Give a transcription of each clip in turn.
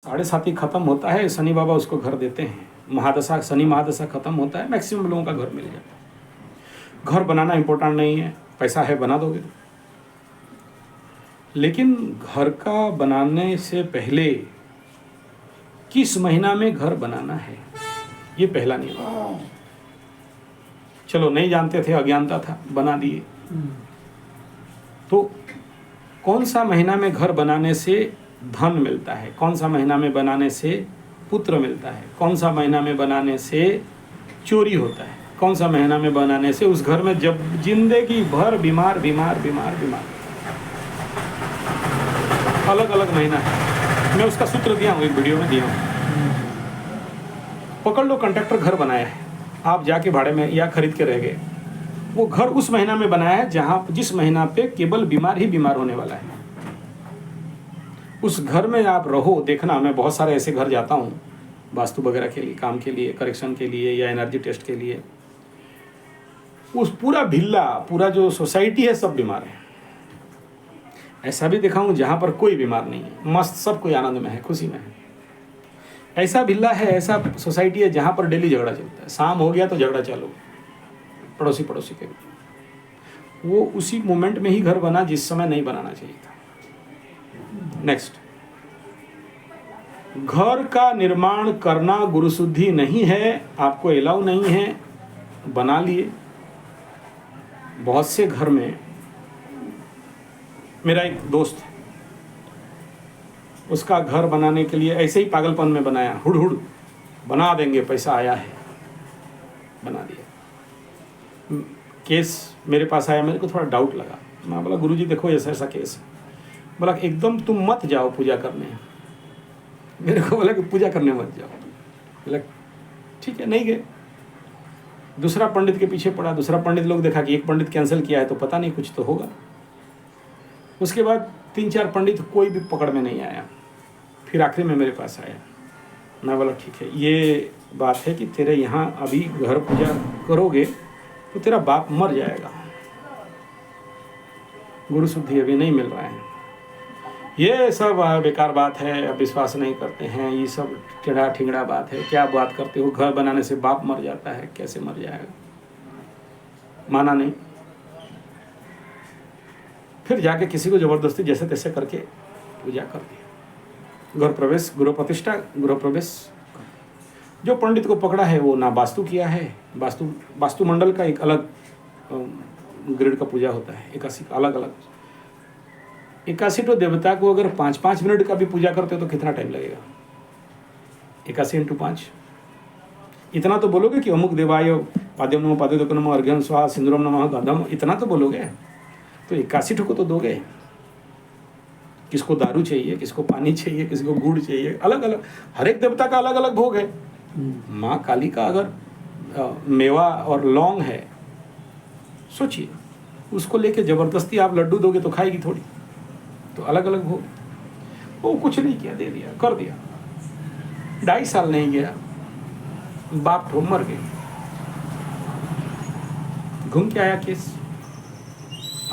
साढ़े 7 ही खत्म होता है, शनि बाबा उसको घर देते हैं। महादशा, शनि महादशा खत्म होता है, मैक्सिमम लोगों का घर मिल जाता है। घर बनाना इंपॉर्टेंट नहीं है, पैसा है बना दोगे। लेकिन घर का बनाने से पहले किस महीना में घर बनाना है, ये पहला नियम। चलो नहीं जानते थे, अज्ञानता था, बना दिए। तो कौन सा महीना में घर बनाने से धन मिलता है, कौन सा महीना में बनाने से पुत्र मिलता है, कौन सा महीना में बनाने से चोरी होता है, कौन सा महीना में बनाने से उस घर में जब जिंदगी भर बीमार बीमार बीमार बीमार, अलग अलग महीना है। मैं उसका सूत्र दिया हूँ, एक वीडियो में दिया हूँ। पकड़ लो, कंट्रैक्टर घर बनाया है, आप जाके भाड़े में या खरीद के रह गए। वो घर उस महीना में बनाया है जहाँ जिस महीना पे केवल बीमार ही बीमार होने वाला है। उस घर में आप रहो। देखना, मैं बहुत सारे ऐसे घर जाता हूँ वास्तु वगैरह के लिए, काम के लिए, करेक्शन के लिए या एनर्जी टेस्ट के लिए। उस पूरा भिल्ला, पूरा जो सोसाइटी है, सब बीमार है। ऐसा भी देखा हूँ जहाँ पर कोई बीमार नहीं है, मस्त, सब कोई आनंद में है, खुशी में है। ऐसा भिल्ला है, ऐसा सोसाइटी है जहाँ पर डेली झगड़ा चलता है। शाम हो गया तो झगड़ा चालू, पड़ोसी पड़ोसी के बीच। वो उसी मोमेंट में ही घर बना जिस समय नहीं बनाना चाहिए था। नेक्स्ट, घर का निर्माण करना गुरु शुद्धि नहीं है, आपको अलाउ नहीं है, बना लिए। बहुत से घर में, मेरा एक दोस्त, उसका घर बनाने के लिए ऐसे ही पागलपन में बनाया, हुड़ हुड़ बना देंगे, पैसा आया है, बना दिया। केस मेरे पास आया, मेरे को थोड़ा डाउट लगा। मैं बोला, गुरुजी देखो ऐसा ऐसा केस है। बोला एकदम तुम मत जाओ पूजा करने। मेरे को बोला कि पूजा करने मत जाओ। बोला ठीक है, नहीं गए। दूसरा पंडित के पीछे पड़ा, दूसरा पंडित लोग देखा कि एक पंडित कैंसिल किया है तो पता नहीं, कुछ तो होगा। उसके बाद 3-4 पंडित, कोई भी पकड़ में नहीं आया। फिर आखिरी में मेरे पास आया। मैं बोला ठीक है, ये बात है कि तेरे यहाँ अभी घर पूजा करोगे तो तेरा बाप मर जाएगा, गुरु शुद्धि अभी नहीं मिल रहा है। ये सब बेकार बात है, अब विश्वास नहीं करते हैं, ये सब टेढ़ा ठिंगड़ा बात है। क्या बात करते हो, घर बनाने से बाप मर जाता है, कैसे मर जाएगा। माना नहीं। फिर जाके किसी को जबरदस्ती जैसे तैसे करके पूजा कर दिया। घर प्रवेश, गृह प्रतिष्ठा, गृह प्रवेश। जो पंडित को पकड़ा है वो ना वास्तु किया है। वास्तु मंडल का एक अलग ग्रेड का पूजा होता है, 81 का अलग अलग। 81 तो देवता को अगर 5-5 मिनट का भी पूजा करते हो तो कितना टाइम लगेगा। 81 × 5, इतना तो बोलोगे कि अमुक देवाय पाद्यम नमः, पाद्योदक नमः, अर्घ्यम स्वाहा, सिंदूरम नमः, गंधम, इतना तो बोलोगे। तो 81 को तो दोगे। किसको दारू चाहिए, किसको पानी चाहिए, किसको गुड़ चाहिए, अलग अलग, हर एक देवता का अलग अलग भोग है। माँ काली का अगर मेवा और लौंग है, सोचिए, उसको लेके जबरदस्ती आप लड्डू दोगे तो खाएगी थोड़ी। तो अलग अलग भोग। वो कुछ नहीं किया, दे दिया, कर दिया। 2.5 साल नहीं गया, बाप ठो मर गए। घूम के आया केस,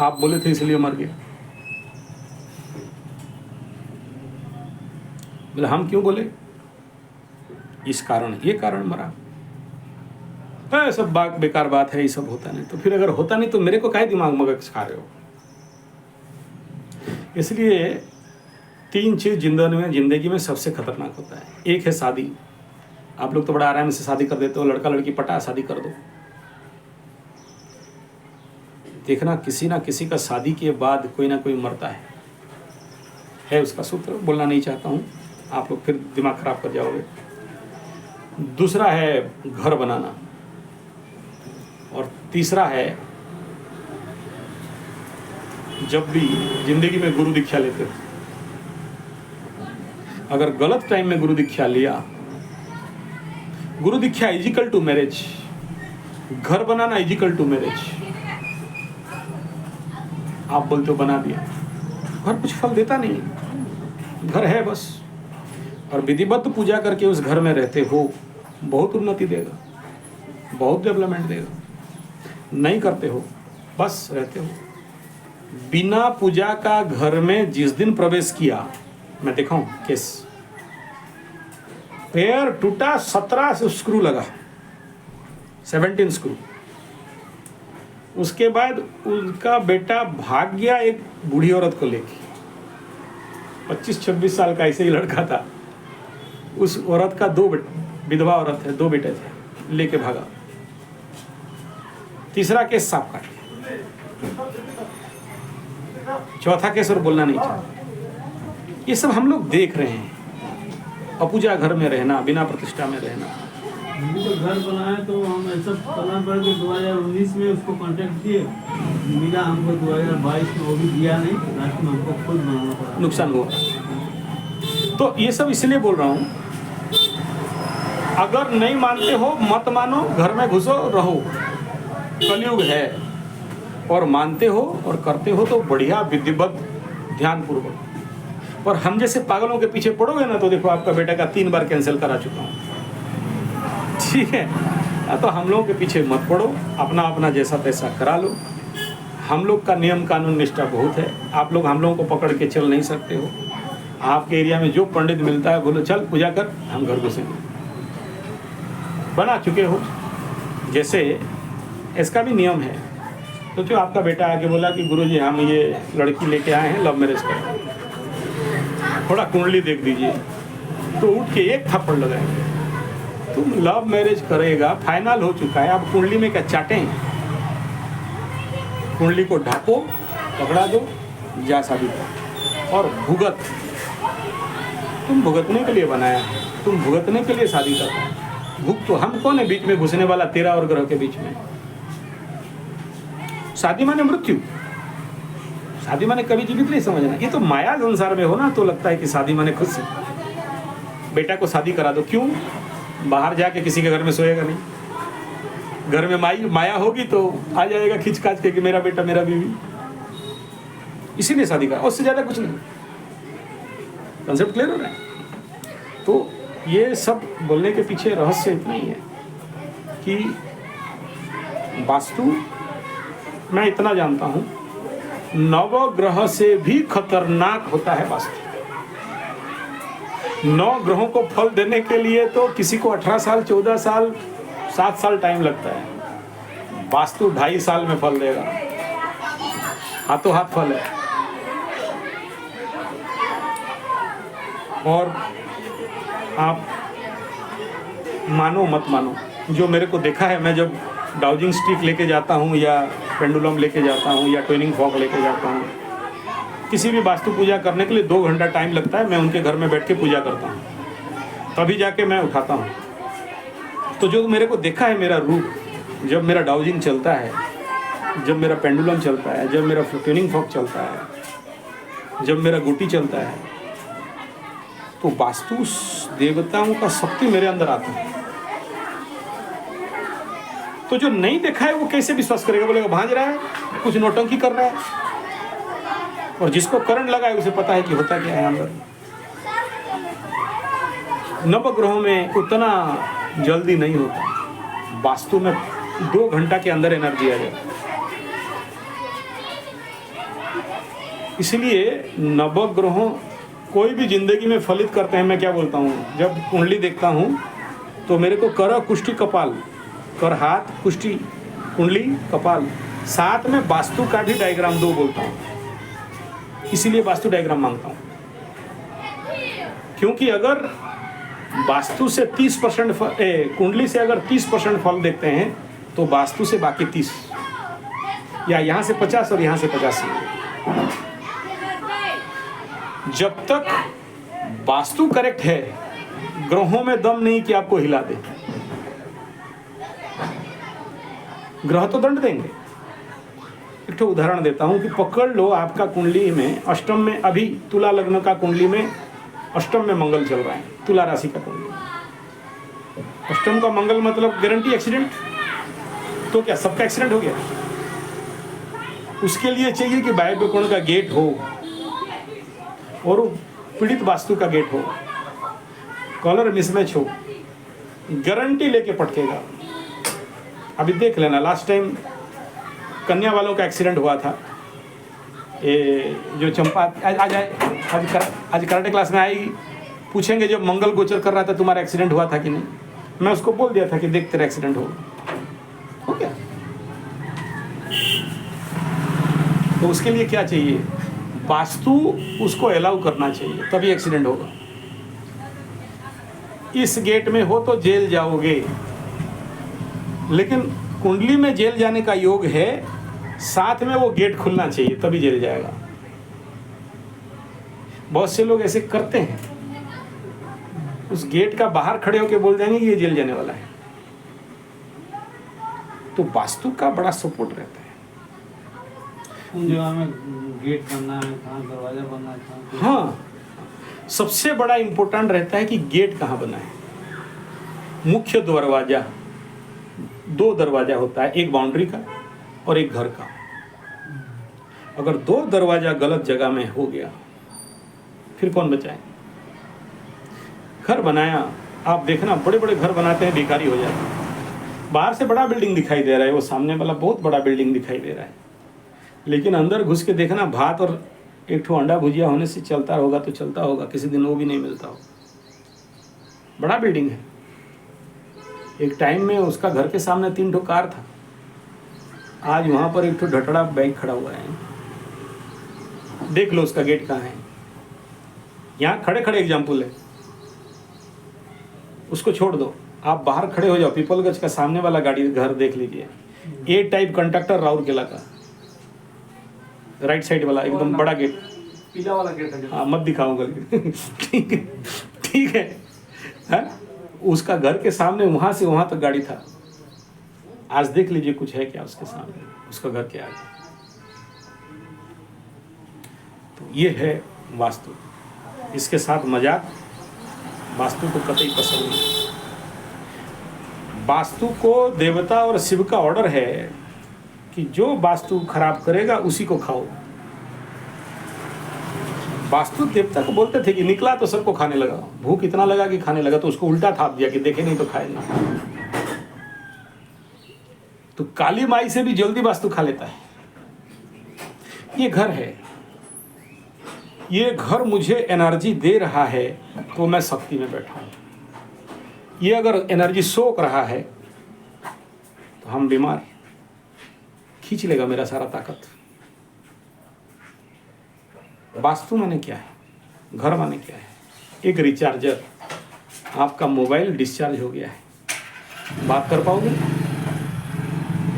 आप बोले थे इसलिए मर गया। बोले हम क्यों बोले, इस कारण, ये कारण मरा। सब बात बेकार बात है, ये सब होता नहीं। तो फिर अगर होता नहीं तो मेरे को काहे दिमाग मगज खा रहे हो। इसलिए 3 चीज जिंदगी में सबसे खतरनाक होता है। एक है शादी। आप लोग तो बड़ा आराम से शादी कर देते हो, लड़का लड़की पटा, शादी कर दो। देखना, किसी ना किसी का शादी के बाद कोई ना कोई मरता है उसका सूत्र। बोलना नहीं चाहता हूँ, आप लोग फिर दिमाग खराब कर जाओगे। दूसरा है घर बनाना, और तीसरा है जब भी जिंदगी में गुरु दीक्षा लेते हो, अगर गलत टाइम में गुरु दीक्षा लिया, गुरु दीक्षा इजिकल टू मैरिज, घर बनाना इजिकल टू मैरिज। आप बोलते हो बना दिया, घर कुछ फल देता नहीं, घर है बस। और विधिवत पूजा करके उस घर में रहते हो, बहुत उन्नति देगा, बहुत डेवलपमेंट देगा। नहीं करते हो, बस रहते हो। बिना पूजा का घर में जिस दिन प्रवेश किया, मैं देखा हूँ केस, पैर टूटा, 17 स्क्रू लगा, 17 स्क्रू। उसके बाद उनका बेटा भाग गया एक बूढ़ी औरत को लेके, 25-26 साल का ऐसे ही लड़का था। उस औरत का 2 बेटे, विधवा औरत है, 2 बेटे थे, लेके भागा। तीसरा केस सांप काट गया, चौथा केस और बोलना नहीं चाहता। ये सब हम लोग देख रहे हैं। अपूजा घर में रहना, बिना प्रतिष्ठा में रहना। हम तो घर बनाए तो हम ऐसा करना पड़ा कि 2019 में उसको कांटेक्ट किए, मिला हमको 2022 में, वो भी दिया नहीं, लास्ट में हमको खुद बनाना पड़ा, नुकसान हुआ। तो ये सब इसलिए बोल रहा हूँ, अगर नहीं मानते हो मत मानो, घर में घुसो रहो, कलयुग है। और मानते हो और करते हो तो बढ़िया, विधिवत, ध्यानपूर्वक। और हम जैसे पागलों के पीछे पड़ोगे ना तो देखो आपका बेटा का 3 बार कैंसिल करा चुका हूँ, ठीक है। तो हम लोगों के पीछे मत पड़ो, अपना अपना जैसा तैसा करा लो। हम लोग का नियम कानून निष्ठा बहुत है, आप लोग हम लोगों को पकड़ के चल नहीं सकते हो। आपके एरिया में जो पंडित मिलता है बोलो चल पूजा कर, हम घर घुसेंगे। बना चुके हो, जैसे इसका भी नियम है। तो जो आपका बेटा आके बोला कि गुरुजी हम ये लड़की लेके आए हैं, लव मैरिज कर, थोड़ा कुंडली देख दीजिए, तो उठ के एक थप्पड़ लगाएंगे। तुम लव मैरिज करेगा, फाइनल हो चुका है, अब कुंडली में क्या चाटें? कुंडली को ढाको, पकड़ा दो, जा शादी करो। और भुगत, तुम भुगतने के लिए बनाया है, तुम भुगतने के लिए शादी करते हो। भुग तो हम कौन है बीच में घुसने वाला, तेरा और ग्रह के बीच में? शादी माने मृत्यु, शादी माने कभी जीवित नहीं समझना। ये तो माया संसार में हो ना तो लगता है कि शादी माने खुशी। बेटा को शादी करा दो, क्यों? बाहर जाके किसी के घर में सोएगा नहीं, घर में माया होगी तो आ जाएगा खींच खाच के कि मेरा बेटा मेरा बीवी, इसीलिए शादी करा, उससे ज्यादा कुछ नहीं। कंसेप्ट क्लियर हो रहा है? तो ये सब बोलने के पीछे रहस्य इतना ही है कि वास्तु, मैं इतना जानता हूं, नवग्रह से भी खतरनाक होता है वास्तु। 9 ग्रहों को फल देने के लिए तो किसी को 18 साल, 14 साल, 7 साल टाइम लगता है। वास्तु 2.5 साल में फल देगा, हाथों हाथ फल है। और आप मानो मत मानो, जो मेरे को देखा है, मैं जब डाउजिंग स्टिक लेके जाता हूँ या पेंडुलम लेके जाता हूँ या ट्विनिंग फॉक लेके जाता हूँ, किसी भी वास्तु पूजा करने के लिए 2 घंटा टाइम लगता है। मैं उनके घर में बैठ के पूजा करता हूँ, तभी जाके मैं उठाता हूँ। तो जो मेरे को देखा है मेरा रूप, जब मेरा डाउजिंग चलता है, जब मेरा पेंडुलम चलता है, जब मेरा ट्विनिंग फॉक चलता है, जब मेरा गुटी चलता है, तो वास्तु देवताओं का शक्ति मेरे अंदर आता है। तो जो नहीं देखा है वो कैसे विश्वास करेगा? बोलेगा भांज रहा है, कुछ नौटंकी कर रहा है। और जिसको करंट लगा है उसे पता है कि होता क्या है अंदर। नवग्रहों में उतना जल्दी नहीं होता, वास्तु में 2 घंटा के अंदर एनर्जी आ जाती। इसलिए नवग्रहों कोई भी जिंदगी में फलित करते हैं। मैं क्या बोलता हूँ, जब कुंडली देखता हूँ तो मेरे को कर, कुष्ठी, कपाल, कर हाथ, कुष्ठी, कुंडली, कपाल, साथ में वास्तु का भी डायग्राम 2 बोलता हूँ। इसीलिए वास्तु डायग्राम मांगता हूँ, क्योंकि अगर वास्तु से 30% कुंडली से अगर 30% फल देखते हैं तो वास्तु से बाकी 30, या यहाँ से 50 और यहाँ से 85। जब तक वास्तु करेक्ट है, ग्रहों में दम नहीं कि आपको हिला दे। ग्रह तो दंड देंगे। एक तो उदाहरण देता हूं कि पकड़ लो, आपका कुंडली में अष्टम में, अभी तुला लग्न का कुंडली में अष्टम में मंगल चल रहा है, तुला राशि का कुंडली। अष्टम का मंगल मतलब गारंटी एक्सीडेंट। तो क्या सबका एक्सीडेंट हो गया? उसके लिए चाहिए कि वायव्य कोण का गेट हो और पीड़ित वास्तु का गेट हो, कॉलर मिसमैच हो, गारंटी लेके पटकेगा। अभी देख लेना, लास्ट टाइम कन्या वालों का एक्सीडेंट हुआ था। ये जो चंपा आज कराटे क्लास में आएगी, पूछेंगे जब मंगल गोचर कर रहा था तुम्हारा एक्सीडेंट हुआ था कि नहीं, मैं उसको बोल दिया था कि देख तेरा एक्सीडेंट हो गया। तो उसके लिए क्या चाहिए, वास्तु उसको अलाउ करना चाहिए, तभी एक्सीडेंट होगा। इस गेट में हो तो जेल जाओगे, लेकिन कुंडली में जेल जाने का योग है, साथ में वो गेट खुलना चाहिए तभी जेल जाएगा। बहुत से लोग ऐसे करते हैं, उस गेट का बाहर खड़े होकर बोल देंगे कि ये जेल जाने वाला है। तो वास्तु का बड़ा सपोर्ट रहता है। उन जगह में गेट बनना है, कहाँ दरवाजा बनना है, कहाँ हाँ, सबसे बड़ा इंपॉर्टेंट रहता है कि गेट कहाँ बना है। मुख्य दरवाजा, 2 दरवाजा होता है, एक बाउंड्री का और एक घर का। अगर 2 दरवाजा गलत जगह में हो गया फिर कौन बचाए। घर बनाया, आप देखना बड़े बड़े घर बनाते हैं, भिखारी हो जाते हैं। बाहर से बड़ा बिल्डिंग दिखाई दे रहा है, वो सामने वाला बहुत बड़ा बिल्डिंग दिखाई दे रहा है, लेकिन अंदर घुस के देखना भात और एक ठो अंडा भुजिया होने से चलता होगा तो चलता होगा, किसी दिन वो भी नहीं मिलता हो। बड़ा बिल्डिंग है। एक टाइम में उसका घर के सामने 3 ठो कार था, आज वहाँ पर एक ठो ढटड़ा बाइक खड़ा हुआ है। देख लो उसका गेट कहाँ है। यहाँ खड़े खड़े एग्जाम्पल है, उसको छोड़ दो, आप बाहर खड़े हो जाओ, पीपलगंज का सामने वाला गाड़ी घर देख लीजिए, ए टाइप कंडक्टर राउरकेला का, राइट साइड वाला एकदम बड़ा गेट, पीला वाला गेट है। हाँ मत दिखाऊंगा ठीक है, ठीक है, हाँ? उसका घर के सामने वहां से वहां तक गाड़ी था। आज देख लीजिए कुछ है क्या उसके सामने, उसका घर के आगे। तो ये है वास्तु। इसके साथ मजाक वास्तु को कतई पसंद नहीं। वास्तु को देवता और शिव का ऑर्डर है कि जो वास्तु खराब करेगा उसी को खाओ। वास्तु देवता को बोलते थे कि निकला तो सबको खाने लगा, भूख इतना लगा कि खाने लगा, तो उसको उल्टा थाप दिया कि देखे नहीं तो खाए ना। तो काली माई से भी जल्दी वास्तु खा लेता है। ये घर है, ये घर मुझे एनर्जी दे रहा है तो मैं शक्ति में बैठा हूं। ये अगर एनर्जी सोख रहा है तो हम बीमार, खींच लेगा मेरा सारा ताकत। वास्तु माने क्या है, घर माने क्या है। एक रिचार्जर, आपका मोबाइल डिस्चार्ज हो गया है, बात कर पाओगे,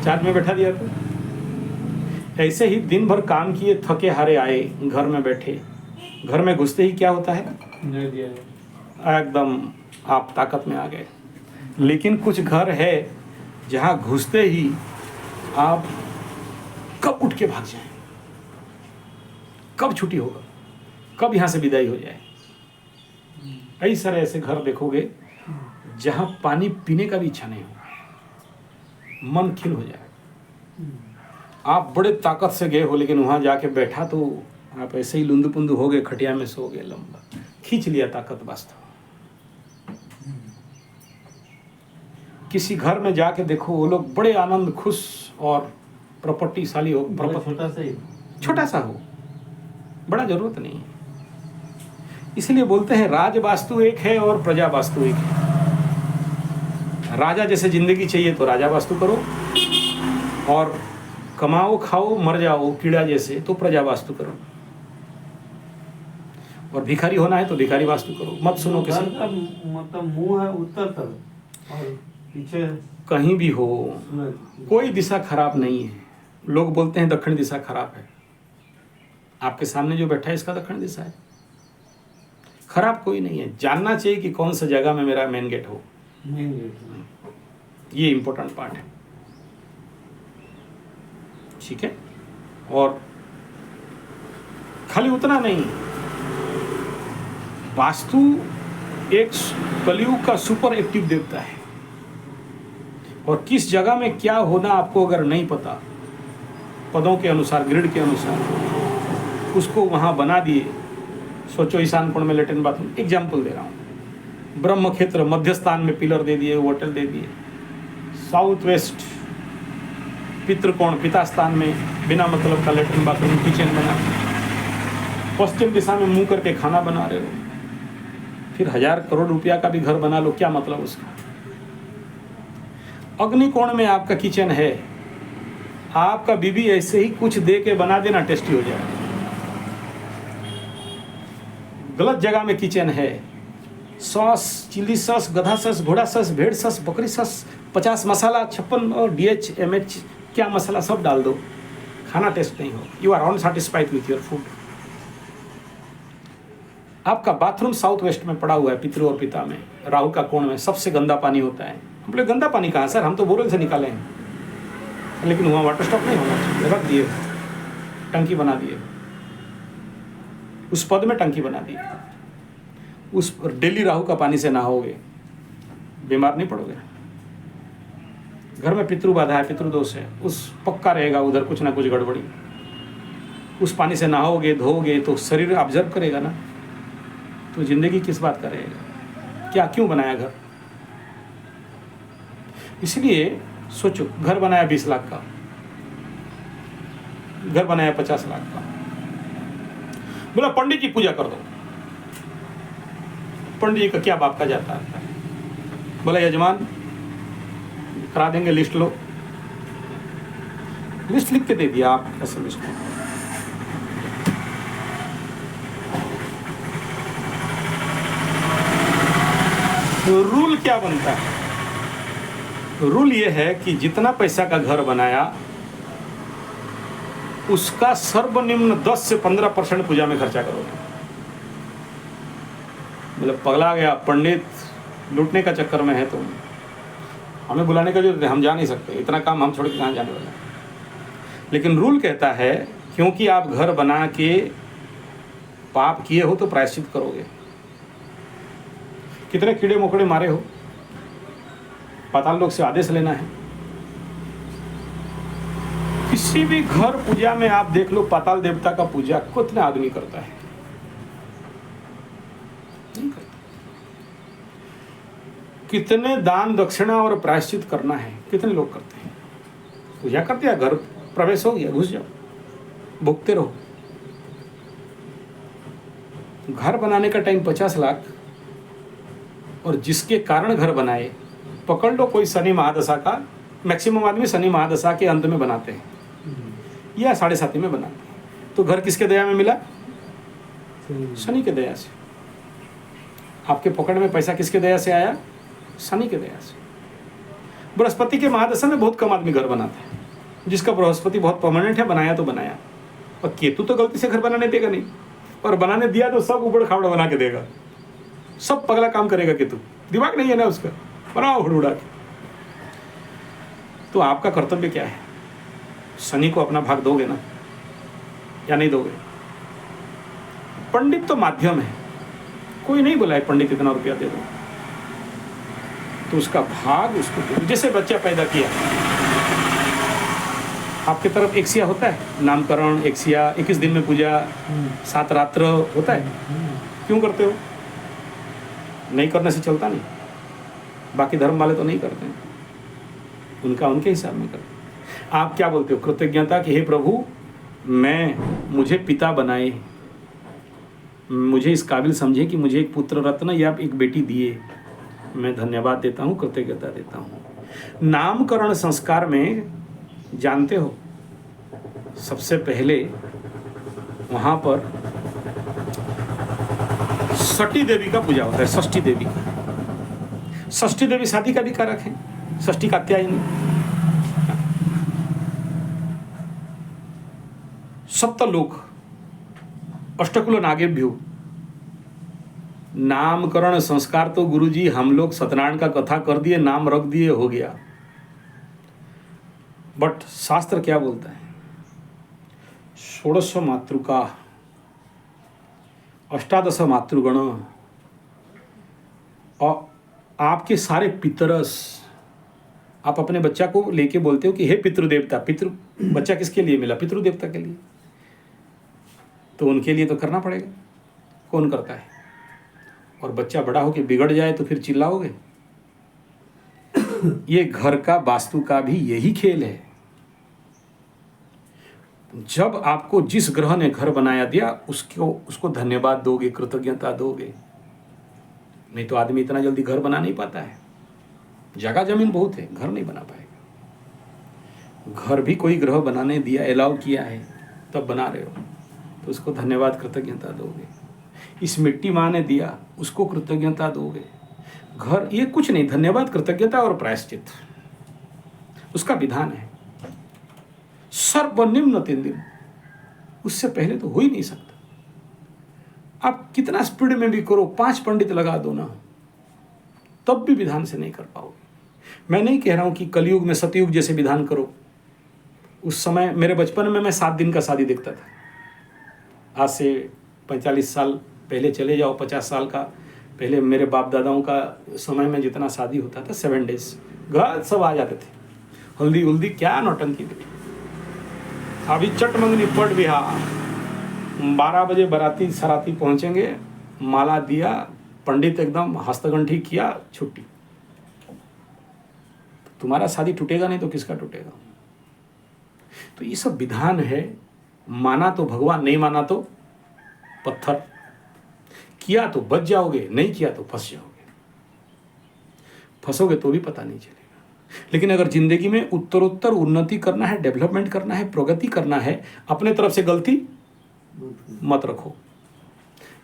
चार्ज में बैठा दिया तो। ऐसे ही दिन भर काम किए, थके हारे आए, घर में बैठे, घर में घुसते ही क्या होता है, एकदम आप ताकत में आ गए। लेकिन कुछ घर है जहां घुसते ही आप कब उठ के भाग जाएं, कब छुट्टी होगा, कब यहां से विदाई हो जाए। कई सारे ऐसे घर देखोगे जहां पानी पीने का भी इच्छा नहीं होगा, मन खिल हो जाए। आप बड़े ताकत से गए हो, लेकिन वहां जाके बैठा तो आप ऐसे ही लुंदु पुंदु हो गए, खटिया में सो गए, लंबा खींच लिया ताकत वास्तव। किसी घर में जाके देखो, वो लोग बड़े आनंद खुश और प्रॉपर्टीशाली हो, छोटा सा हो, बड़ा जरूरत नहीं है। इसलिए बोलते हैं राज वास्तु एक है और प्रजा वास्तु एक है। राजा जैसे जिंदगी चाहिए तो राजा वास्तु करो, और कमाओ खाओ मर जाओ कीड़ा जैसे तो प्रजा वास्तु करो, और भिखारी होना है तो भिखारी वास्तु करो। मत सुनो किसी, मतलब मुंह है उत्तर तरफ और पीछे कहीं भी हो, कोई दिशा खराब नहीं है। लोग बोलते हैं दक्षिण दिशा खराब है, आपके सामने जो बैठा है इसका दक्षिण दिशा है, खराब कोई नहीं है। जानना चाहिए कि कौन सा जगह में मेरा मेन गेट हो, ये इंपॉर्टेंट पार्ट है, ठीक है। और खाली उतना नहीं, वास्तु एक कलयुग का सुपर एक्टिव देवता है, और किस जगह में क्या होना आपको अगर नहीं पता, पदों के अनुसार ग्रिड के अनुसार उसको वहां बना दिए। सोचो ईशान कोण में लेटरिन बाथरूम, एग्जाम्पल दे रहा हूँ, ब्रह्म क्षेत्र मध्य स्थान में पिलर दे दिए, होटल दे दिए, साउथ वेस्ट पितृकोण पिता स्थान में बिना मतलब का लेटरिन बाथरूम किचन बना, पश्चिम दिशा में मुंह करके खाना बना रहे हो, फिर 1000 करोड़ रुपया का भी घर बना लो, क्या मतलब उसका। अग्निकोण में आपका किचन है, आपका बीबी ऐसे ही कुछ दे के बना देना, टेस्टी हो जाए। गलत जगह में किचन है, सॉस, चिल्ली सॉस, गधा सॉस, घोड़ा सॉस, भेड़ सॉस, बकरी सॉस, 50 मसाला, 56 और DH MH क्या मसाला सब डाल दो, खाना टेस्ट नहीं हो। You are unsatisfied with your food. आपका बाथरूम साउथ वेस्ट में पड़ा हुआ है, पितृ और पिता में, राहु का कोण में, सबसे गंदा पानी होता है। हम बोले गंदा पानी कहाँ सर, हम तो बोरवेल से निकाले हैं। लेकिन वहाँ वाटर स्टॉक नहीं होना चाहिए, रख दिए, टंकी बना दिए, उस पद में टंकी बना दी। उस डेली राहु का पानी से नहाओगे, बीमार नहीं पड़ोगे। घर में पितृ बाधा है, पितृ दोष है, उस पक्का रहेगा उधर कुछ ना कुछ गड़बड़ी। उस पानी से नहाओगे, धोओगे तो शरीर ऑब्जर्व करेगा ना, तो जिंदगी किस बात का रहेगा। क्या क्यों बनाया घर। इसलिए सोचो, घर बनाया 20 लाख का, घर बनाया 50 लाख का, बोला पंडित जी पूजा कर दो। पंडित जी का क्या बाप का जाता है, बोला यजमान करा देंगे, लिस्ट लो। लिस्ट लिख के दे दिया, आप ऐसे लिस्ट तो रूल क्या बनता है। रूल ये है कि जितना पैसा का घर बनाया उसका सर्वनिम्न 10 से 15% पूजा में खर्चा करोगे। मतलब पगला गया पंडित, लूटने का चक्कर में है तुम, हमें बुलाने का जरूरत है, हम जा नहीं सकते, इतना काम हम छोड़ के कहाँ जाने वाले। लेकिन रूल कहता है क्योंकि आप घर बना के पाप किए हो तो प्रायश्चित करोगे। कितने कीड़े मकोड़े मारे हो, पाताल लोक से आदेश लेना है। किसी भी घर पूजा में आप देख लो, पाताल देवता का पूजा कितना आदमी करता है, नहीं करता। कितने दान दक्षिणा और प्रायश्चित करना है, कितने लोग करते हैं। पूजा करते हैं, घर प्रवेश हो गया, घुस जाओ, भुगते रहो। घर बनाने का टाइम 50 लाख, और जिसके कारण घर बनाए, पकड़ लो कोई शनि महादशा का, मैक्सिमम आदमी शनि महादशा के अंत में बनाते हैं या 7.5 में बनाते हैं। तो घर किसके दया में मिला, शनि के दया से। आपके पकड़ में पैसा किसके दया से आया, शनि के दया से। बृहस्पति के महादशा में बहुत कम आदमी घर बनाते हैं, जिसका बृहस्पति बहुत परमानेंट है, बनाया तो बनाया। और केतु तो गलती से घर बनाने देगा नहीं, और बनाने दिया तो सब उबड़ खाबड़ बना के देगा, सब पगला काम करेगा। केतु दिमाग नहीं है ना उसका, बनाओ उड़ा के। तो आपका कर्तव्य क्या है, शनि को अपना भाग दोगे ना या नहीं दोगे। पंडित तो माध्यम है, कोई नहीं बोला है पंडित इतना रुपया दे दो, तो उसका भाग उसको दो। जैसे बच्चा पैदा किया, आपके तरफ एकसिया होता है, नामकरण एकसिया, 21 दिन में पूजा, 7 रात्र होता है। क्यों करते हो, नहीं करने से चलता नहीं। बाकी धर्म वाले तो नहीं करते हैं, उनका उनके हिसाब में करते। आप क्या बोलते हो, कृतज्ञता कि हे प्रभु मुझे पिता बनाए, मुझे इस काबिल समझे कि मुझे एक पुत्र रत्न या एक बेटी दिए, मैं धन्यवाद देता हूँ, कृतज्ञता देता हूँ। नामकरण संस्कार में जानते हो सबसे पहले वहाँ पर षष्ठी देवी का पूजा होता है। षष्ठी देवी का, षष्ठी देवी शादी का भी कारक है, षष्ठी कात्यायनी। सप्तलोक अष्टकुल नागेभ्यो। नामकरण संस्कार तो गुरुजी हम लोग सत्यनारायण का कथा कर दिए, नाम रख दिए, हो गया। बट शास्त्र क्या बोलता है, षोडश मातृका, अष्टादश मातृगण, और आपके सारे पितरस। आप अपने बच्चा को लेके बोलते हो कि हे पितृदेवता, पितृ बच्चा किसके लिए मिला, पितृदेवता के लिए, तो उनके लिए तो करना पड़ेगा। कौन करता है, और बच्चा बड़ा होके बिगड़ जाए तो फिर चिल्लाओगे। ये घर का वास्तु का भी यही खेल है। जब आपको जिस ग्रह ने घर बनाया दिया उसको धन्यवाद दोगे, कृतज्ञता दोगे। नहीं तो आदमी इतना जल्दी घर बना नहीं पाता है। जगह जमीन बहुत है, घर नहीं बना पाएगा। घर भी कोई ग्रह बनाने दिया, अलाउ किया है, तब बना रहे हो, तो उसको धन्यवाद कृतज्ञता दोगे। इस मिट्टी माँ ने दिया, उसको कृतज्ञता दोगे। घर ये कुछ नहीं, धन्यवाद कृतज्ञता और प्रायश्चित, उसका विधान है। सर्वनिम्न 3 दिन, उससे पहले तो हो ही नहीं सकता। आप कितना स्पीड में भी करो, 5 पंडित लगा दो ना, तब भी विधान से नहीं कर पाओगे। मैं नहीं कह रहा हूं कि कलयुग में सतयुग जैसे विधान करो। उस समय मेरे बचपन में मैं 7 दिन का शादी देखता था। आज से 45 साल पहले चले जाओ, 50 साल का पहले मेरे बाप दादाओं का समय में जितना शादी होता था, 7 डेज घर सब आ जाते थे। हल्दी उल्दी क्या नौटंकी थी। अभी चट मंगनी पट बिहार, 12 बजे बाराती सराती पहुंचेंगे, माला दिया, पंडित एकदम हस्तगंठी किया, छुट्टी। तुम्हारा शादी टूटेगा नहीं तो किसका टूटेगा। तो ये सब विधान है। माना तो भगवान, नहीं माना तो पत्थर। किया तो बच जाओगे, नहीं किया तो फंस जाओगे। फंसोगे तो भी पता नहीं चलेगा। लेकिन अगर जिंदगी में उत्तरोत्तर उन्नति करना है, डेवलपमेंट करना है, प्रगति करना है, अपने तरफ से गलती मत रखो।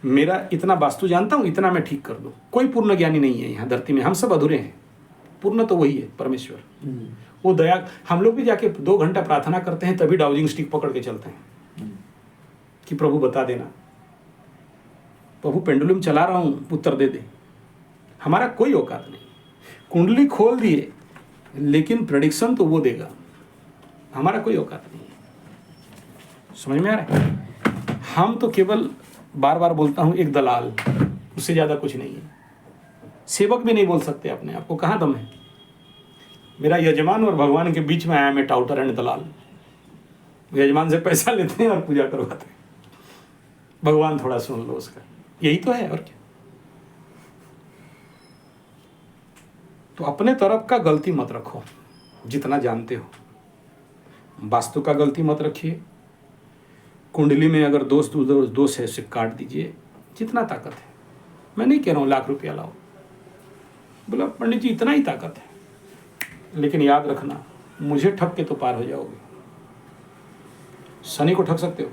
मेरा इतना वास्तु जानता हूं, इतना मैं ठीक कर दूं। कोई पूर्ण ज्ञानी नहीं है यहाँ धरती में, हम सब अधूरे हैं। पूर्ण तो वही है, परमेश्वर। वो दया, हम लोग भी जाके 2 घंटा प्रार्थना करते हैं, तभी डाउजिंग स्टिक पकड़ के चलते हैं कि प्रभु बता देना, प्रभु पेंडुलम चला रहा हूं, उत्तर दे दे। हमारा कोई औकात नहीं। कुंडली खोल दिए, लेकिन प्रेडिक्शन तो वो देगा, हमारा कोई औकात नहीं है। समझ में आ रहा है। हम तो केवल, बार बार बोलता हूं, एक दलाल, उससे ज्यादा कुछ नहीं है। सेवक भी नहीं बोल सकते अपने आप को, कहाँ दम है। मेरा यजमान और भगवान के बीच में आया मैं टाउटर एंड दलाल। यजमान से पैसा लेते हैं और पूजा करवाते हैं, भगवान थोड़ा सुन लो उसका, यही तो है और क्या। तो अपने तरफ का गलती मत रखो, जितना जानते हो। वास्तु का गलती मत रखिए। कुंडली में अगर दोष है, उसे काट दीजिए, जितना ताकत है। मैं नहीं कह रहा हूँ लाख रुपया लाओ, बोला पंडित जी इतना ही ताकत है, लेकिन याद रखना, मुझे ठग के तो पार हो जाओगे। शनि को ठग सकते हो।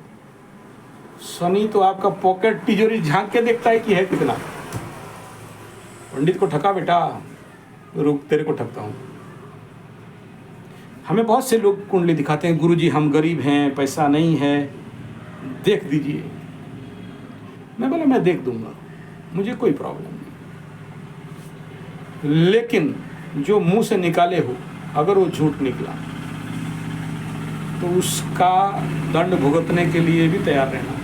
शनि तो आपका पॉकेट तिजोरी झांक के देखता है कि है कितना। पंडित को ठगा बेटा, रुक तेरे को ठगता हूं। हमें बहुत से लोग कुंडली दिखाते हैं, गुरुजी हम गरीब हैं, पैसा नहीं है, देख दीजिए। मैं बोला मैं देख दूंगा, मुझे कोई प्रॉब्लम नहीं। लेकिन जो मुंह से निकाले हो, अगर वो झूठ निकला तो उसका दंड भुगतने के लिए भी तैयार रहना।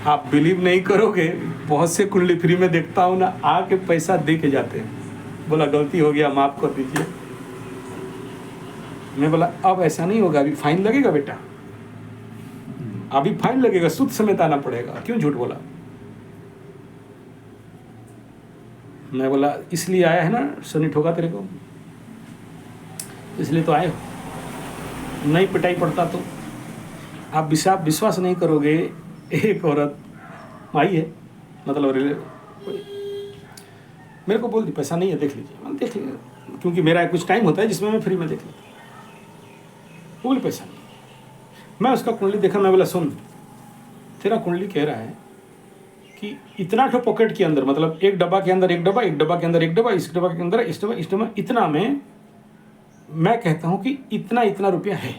आप बिलीव नहीं करोगे, बहुत से कुंडली फ्री में देखता हूं ना, आके पैसा दे के जाते हैं। बोला गलती हो गया, माफ कर दीजिए। मैं बोला अब ऐसा नहीं होगा, अभी फाइन लगेगा बेटा, अभी फाइन लगेगा, सूद समेत आना पड़ेगा। क्यों झूठ बोला? मैं बोला इसलिए आया है ना, शनि ठोका तेरे को, इसलिए तो आए हो। नहीं पिटाई पड़ता तो आप विश्वास नहीं करोगे। एक औरत आई है, मतलब मेरे को बोल दी पैसा नहीं है, देख लीजिए। मैंने देख लिया, क्योंकि मेरा कुछ टाइम होता है जिसमें मैं फ्री में देख लेता हूँ। बोले पैसा नहीं। मैं उसका कुंडली देखा, मैं बोला सुन, तेरा कुंडली कह रहा है कि इतना ठो पॉकेट के अंदर, मतलब एक डब्बा के अंदर एक डब्बा, एक डब्बा के अंदर एक डब्बा, इस डब्बा के अंदर इस डब्बा, इतना में मैं कहता हूं कि इतना इतना रुपया है।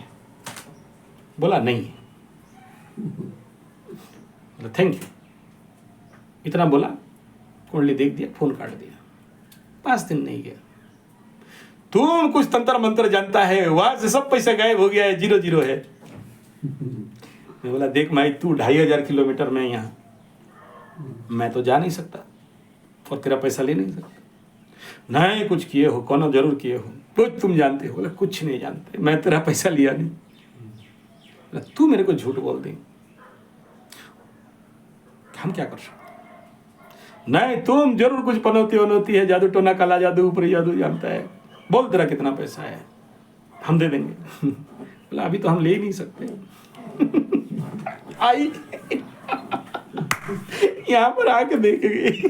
बोला नहीं है। बोला थैंक यू। इतना बोला, कुंडली देख दिया, फोन काट दिया। 5 दिन नहीं गया। तुम कुछ तंत्र मंत्र जानता है, वहां से सब पैसा गायब हो गया है, 0 है। मैं बोला देख भाई, तू 2500 किलोमीटर में यहाँ, मैं तो जा नहीं सकता और तेरा पैसा ले नहीं सकता। नहीं कुछ किए हो, कौन जरूर किए हो, कुछ तुम जानते हो। बोला कुछ नहीं जानते, मैं तेरा पैसा लिया नहीं। तू मेरे को झूठ बोल दे, हम क्या कर सकते? नहीं तुम जरूर कुछ पनौती है, जादू टोना, काला जादू, ऊपरी जादू जानता है, बोल तेरा कितना पैसा है, हम दे देंगे। बोला अभी तो हम ले ही नहीं सकते। आई यहाँ पर आके देखेंगे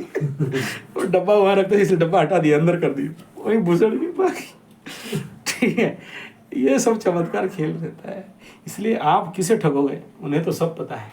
वो डब्बा वहाँ रखते थे, इसलिए डब्बा हटा दिया, अंदर कर दिया, वही भूसड़ भी बाकी। ठीक है, ये सब चमत्कार खेल रहता है। इसलिए आप किसे ठगोगे, उन्हें तो सब पता है।